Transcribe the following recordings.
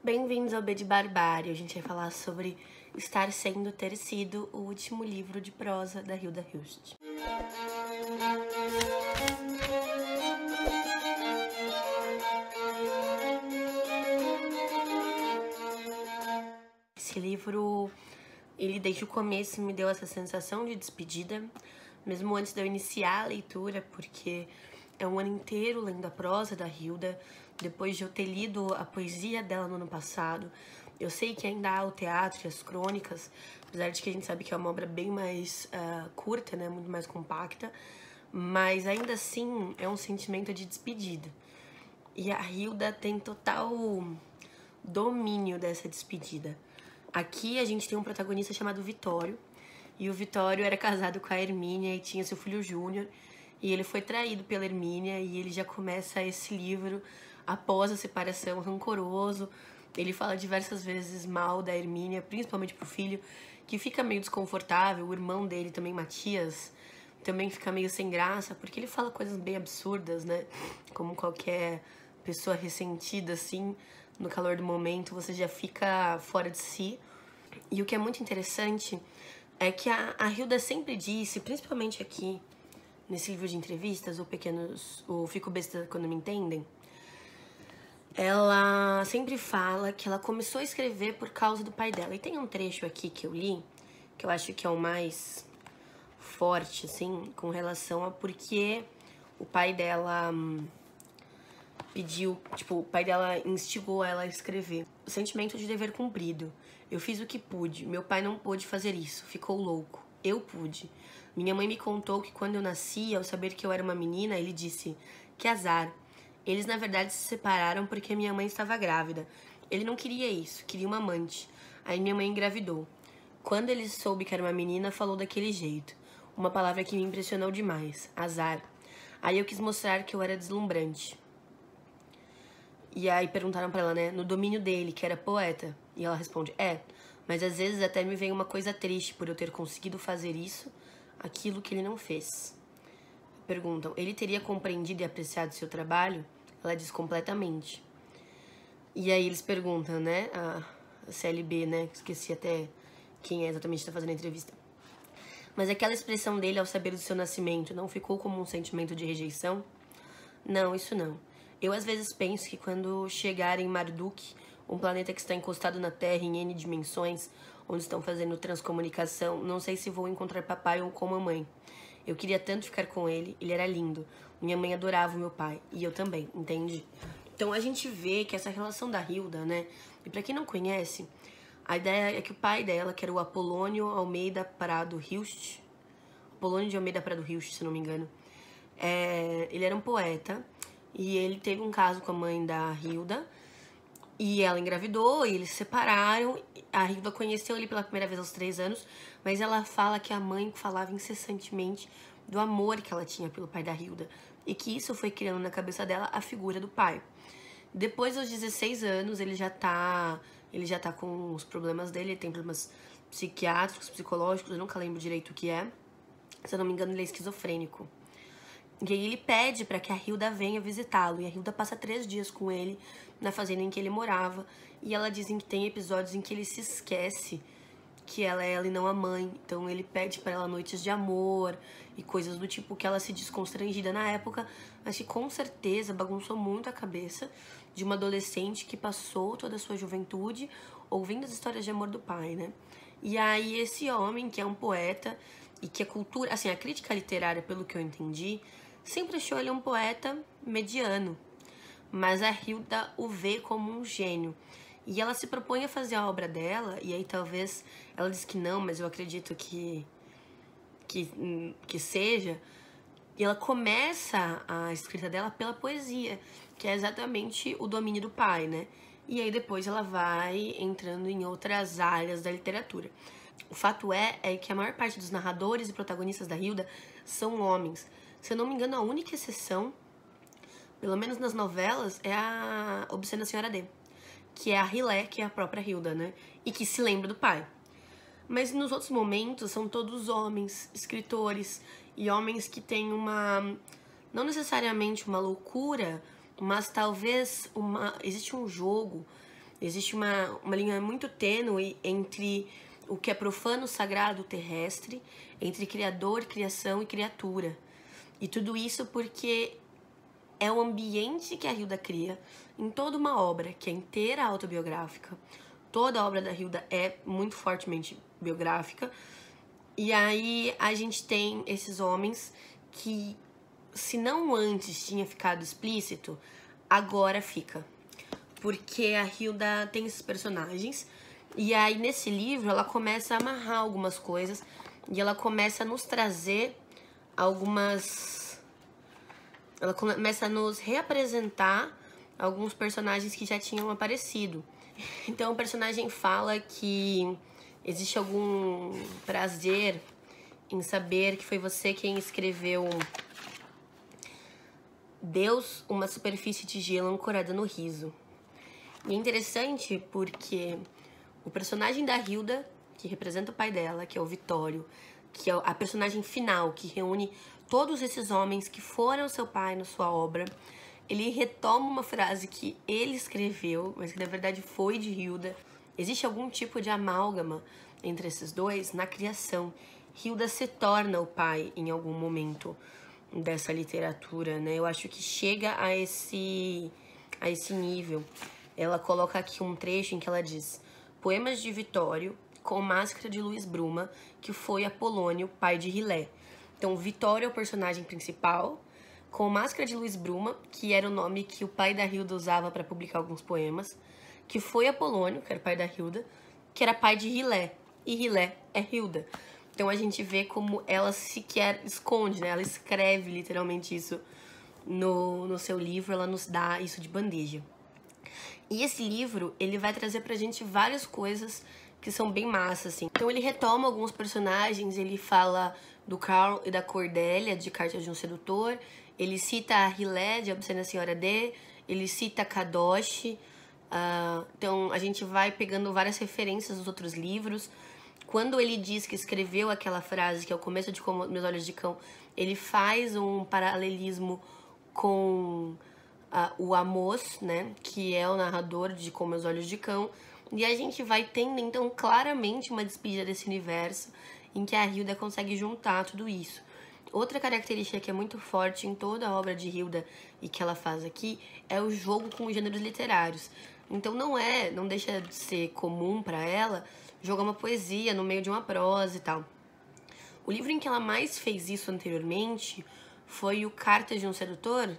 Bem-vindos ao B de Barbárie. A gente vai falar sobre Estar Sendo Ter Sido, o último livro de prosa da Hilda Hilst. Esse livro, ele desde o começo me deu essa sensação de despedida, mesmo antes de eu iniciar a leitura, porque é um ano inteiro lendo a prosa da Hilda, depois de eu ter lido a poesia dela no ano passado. Eu sei que ainda há o teatro e as crônicas, apesar de que a gente sabe que é uma obra bem mais curta, né, muito mais compacta, mas ainda assim é um sentimento de despedida. E a Hilda tem total domínio dessa despedida. Aqui a gente tem um protagonista chamado Vitório, e o Vitório era casado com a Hermínia e tinha seu filho Júnior, e ele foi traído pela Hermínia, e ele já começa esse livro após a separação rancoroso. Ele fala diversas vezes mal da Hermínia, principalmente pro filho, que fica meio desconfortável. O irmão dele também, Matias, também fica meio sem graça, porque ele fala coisas bem absurdas, né? Como qualquer pessoa ressentida, assim, no calor do momento, você já fica fora de si. E o que é muito interessante é que a Hilda sempre disse, principalmente aqui nesse livro de entrevistas, o Fico Besta Quando Me Entendem, ela sempre fala que ela começou a escrever por causa do pai dela. E tem um trecho aqui que eu li, que eu acho que é o mais forte, assim, com relação a porque o pai dela pediu, tipo, o pai dela instigou ela a escrever. O sentimento de dever cumprido. Eu fiz o que pude. Meu pai não pôde fazer isso. Ficou louco. Eu pude. Minha mãe me contou que quando eu nasci, ao saber que eu era uma menina, ele disse: que azar. Eles, na verdade, se separaram porque minha mãe estava grávida. Ele não queria isso, queria uma amante. Aí minha mãe engravidou. Quando ele soube que era uma menina, falou daquele jeito. Uma palavra que me impressionou demais. Azar. Aí eu quis mostrar que eu era deslumbrante. E aí perguntaram pra ela, né, no domínio dele, que era poeta. E ela responde, mas às vezes até me vem uma coisa triste por eu ter conseguido fazer isso, aquilo que ele não fez. Perguntam, ele teria compreendido e apreciado seu trabalho? Ela diz completamente. E aí eles perguntam, né, a CLB, né, esqueci até quem é exatamente está fazendo a entrevista. Mas aquela expressão dele ao saber do seu nascimento não ficou como um sentimento de rejeição? Não, isso não. Eu às vezes penso que quando chegar em Marduk, um planeta que está encostado na Terra em N dimensões, onde estão fazendo transcomunicação, não sei se vou encontrar papai ou com mamãe. Eu queria tanto ficar com ele, ele era lindo. Minha mãe adorava o meu pai, e eu também, entende? Então a gente vê que essa relação da Hilda, né? E pra quem não conhece, a ideia é que o pai dela, que era o Apolônio Almeida Prado Hilst, Apolônio de Almeida Prado Hilst, se não me engano, ele era um poeta, e ele teve um caso com a mãe da Hilda, e ela engravidou, e eles se separaram. A Hilda conheceu ele pela primeira vez aos 3 anos, mas ela fala que a mãe falava incessantemente do amor que ela tinha pelo pai da Hilda, e que isso foi criando na cabeça dela a figura do pai. Depois dos 16 anos, ele já tá com os problemas dele, ele tem problemas psiquiátricos, psicológicos, eu nunca lembro direito o que é. Se eu não me engano, ele é esquizofrênico. E aí ele pede para que a Hilda venha visitá-lo. E a Hilda passa 3 dias com ele na fazenda em que ele morava. E ela dizem que tem episódios em que ele se esquece que ela é ela e não a mãe. Então ele pede para ela noites de amor e coisas do tipo, que ela se diz constrangida na época, mas que com certeza bagunçou muito a cabeça de uma adolescente que passou toda a sua juventude ouvindo as histórias de amor do pai, né? E aí esse homem, que é um poeta e que a cultura, assim, a crítica literária, pelo que eu entendi, sempre achou ele um poeta mediano, mas a Hilda o vê como um gênio. E ela se propõe a fazer a obra dela, e aí talvez ela diz que não, mas eu acredito que seja. E ela começa a escrita dela pela poesia, que é exatamente o domínio do pai, né? E aí depois ela vai entrando em outras áreas da literatura. O fato é que a maior parte dos narradores e protagonistas da Hilda são homens. Se eu não me engano, a única exceção, pelo menos nas novelas, é a Obscena Senhora D, que é a Rilé, que é a própria Hilda, né? E que se lembra do pai. Mas nos outros momentos são todos homens, escritores, e homens que têm uma, não necessariamente uma loucura, mas talvez existe um jogo Existe uma linha muito tênue entre o que é profano, sagrado, terrestre, entre criador, criação e criatura. E tudo isso porque é o ambiente que a Hilda cria em toda uma obra que é inteira autobiográfica. Toda a obra da Hilda é muito fortemente biográfica. E aí a gente tem esses homens que, se não antes tinha ficado explícito, agora fica. Porque a Hilda tem esses personagens. E aí nesse livro ela começa a amarrar algumas coisas. E ela começa a nos trazer algumas... Ela começa a nos reapresentar alguns personagens que já tinham aparecido. Então o personagem fala que existe algum prazer em saber que foi você quem escreveu Deus, uma superfície de gelo ancorada no riso. E é interessante porque o personagem da Hilda, que representa o pai dela, que é o Vitório, que é a personagem final, que reúne todos esses homens que foram seu pai na sua obra, ele retoma uma frase que ele escreveu, mas que na verdade foi de Hilda. Existe algum tipo de amálgama entre esses dois na criação. Hilda se torna o pai em algum momento dessa literatura, né? Eu acho que chega a esse nível. Ela coloca aqui um trecho em que ela diz: poemas de Vitório com máscara de Luiz Bruma, que foi Apolônio, pai de Rilé. Então, Vitório é o personagem principal, com máscara de Luiz Bruma, que era o nome que o pai da Hilda usava para publicar alguns poemas, que foi Apolônio, que era o pai da Hilda, que era pai de Rilé, e Rilé é Hilda. Então a gente vê como ela sequer esconde, né? Ela escreve literalmente isso no seu livro, ela nos dá isso de bandeja. E esse livro, ele vai trazer pra gente várias coisas que são bem massas, assim. Então ele retoma alguns personagens, ele fala do Carl e da Cordélia, de Cartas de um Sedutor, ele cita a Rilé, de Obscena Senhora D, ele cita Kadosh. Então a gente vai pegando várias referências dos outros livros. Quando ele diz que escreveu aquela frase, que é o começo de Como Meus Olhos de Cão, ele faz um paralelismo com o Amós, né, que é o narrador de Como Meus Olhos de Cão, e a gente vai tendo, então, claramente uma despedida desse universo em que a Hilda consegue juntar tudo isso. Outra característica que é muito forte em toda a obra de Hilda e que ela faz aqui é o jogo com os gêneros literários. Então não deixa de ser comum para ela jogar uma poesia no meio de uma prosa e tal. O livro em que ela mais fez isso anteriormente foi o Cartas de um Sedutor.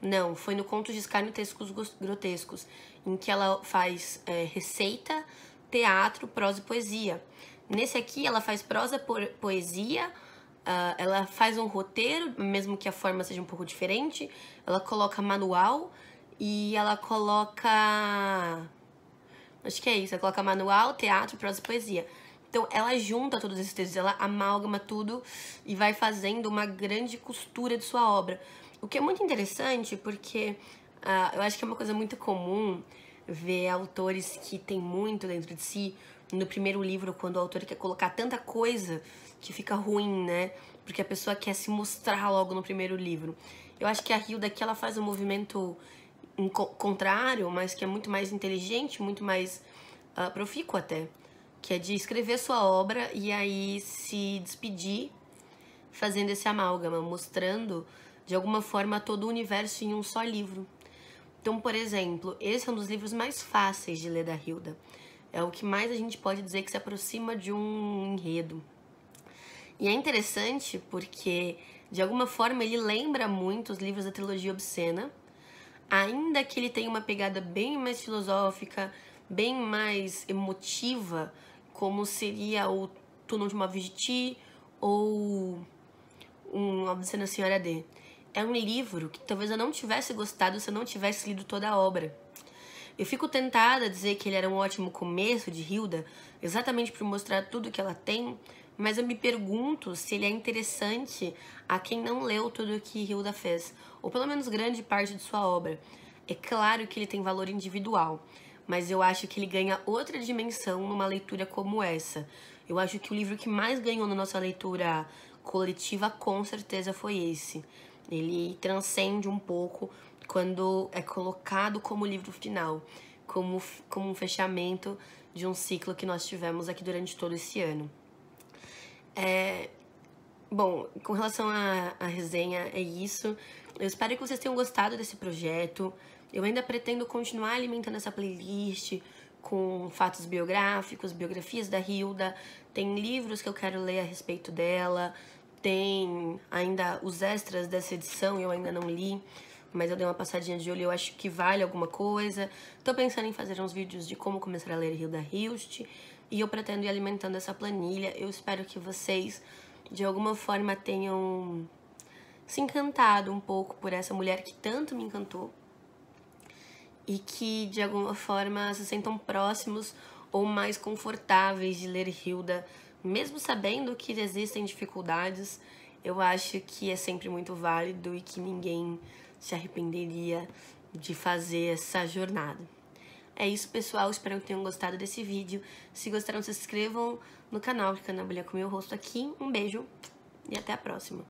Não, foi no Contos de Escárnio e Textos Grotescos, em que ela faz receita, teatro, prosa e poesia. Nesse aqui ela faz prosa, poesia, ela faz um roteiro, mesmo que a forma seja um pouco diferente, ela coloca manual e ela coloca... acho que é isso, ela coloca manual, teatro, prosa e poesia. Então ela junta todos esses textos, ela amálgama tudo e vai fazendo uma grande costura de sua obra. O que é muito interessante porque eu acho que é uma coisa muito comum ver autores que têm muito dentro de si. No primeiro livro, quando o autor quer colocar tanta coisa que fica ruim, né? Porque a pessoa quer se mostrar logo no primeiro livro. Eu acho que a Hilda aqui ela faz um movimento contrário, mas que é muito mais inteligente, muito mais profícuo até. Que é de escrever sua obra e aí se despedir fazendo esse amálgama, mostrando de alguma forma todo o universo em um só livro. Então, por exemplo, esse é um dos livros mais fáceis de ler da Hilda. É o que mais a gente pode dizer que se aproxima de um enredo. E é interessante porque, de alguma forma, ele lembra muito os livros da trilogia Obscena, ainda que ele tenha uma pegada bem mais filosófica, bem mais emotiva, como seria o Túnel de uma Vigiti ou um Obscena Senhora D. É um livro que talvez eu não tivesse gostado se eu não tivesse lido toda a obra. Eu fico tentada a dizer que ele era um ótimo começo de Hilda, exatamente por mostrar tudo que ela tem, mas eu me pergunto se ele é interessante a quem não leu tudo o que Hilda fez, ou pelo menos grande parte de sua obra. É claro que ele tem valor individual, mas eu acho que ele ganha outra dimensão numa leitura como essa. Eu acho que o livro que mais ganhou na nossa leitura coletiva, com certeza, foi esse. Ele transcende um pouco quando é colocado como livro final. como um fechamento de um ciclo que nós tivemos aqui durante todo esse ano. Bom, com relação à resenha, é isso. Eu espero que vocês tenham gostado desse projeto. Eu ainda pretendo continuar alimentando essa playlist com fatos biográficos, biografias da Hilda. Tem livros que eu quero ler a respeito dela. Tem ainda os extras dessa edição, eu ainda não li, mas eu dei uma passadinha de olho e eu acho que vale alguma coisa. Tô pensando em fazer uns vídeos de como começar a ler Hilda Hilst. E eu pretendo ir alimentando essa planilha. Eu espero que vocês, de alguma forma, tenham se encantado um pouco por essa mulher que tanto me encantou. E que, de alguma forma, se sentam próximos ou mais confortáveis de ler Hilda. Mesmo sabendo que existem dificuldades, eu acho que é sempre muito válido e que ninguém se arrependeria de fazer essa jornada. É isso, pessoal. Espero que tenham gostado desse vídeo. Se gostaram, se inscrevam no canal, clicando na bolinha com o meu rosto aqui. Um beijo e até a próxima.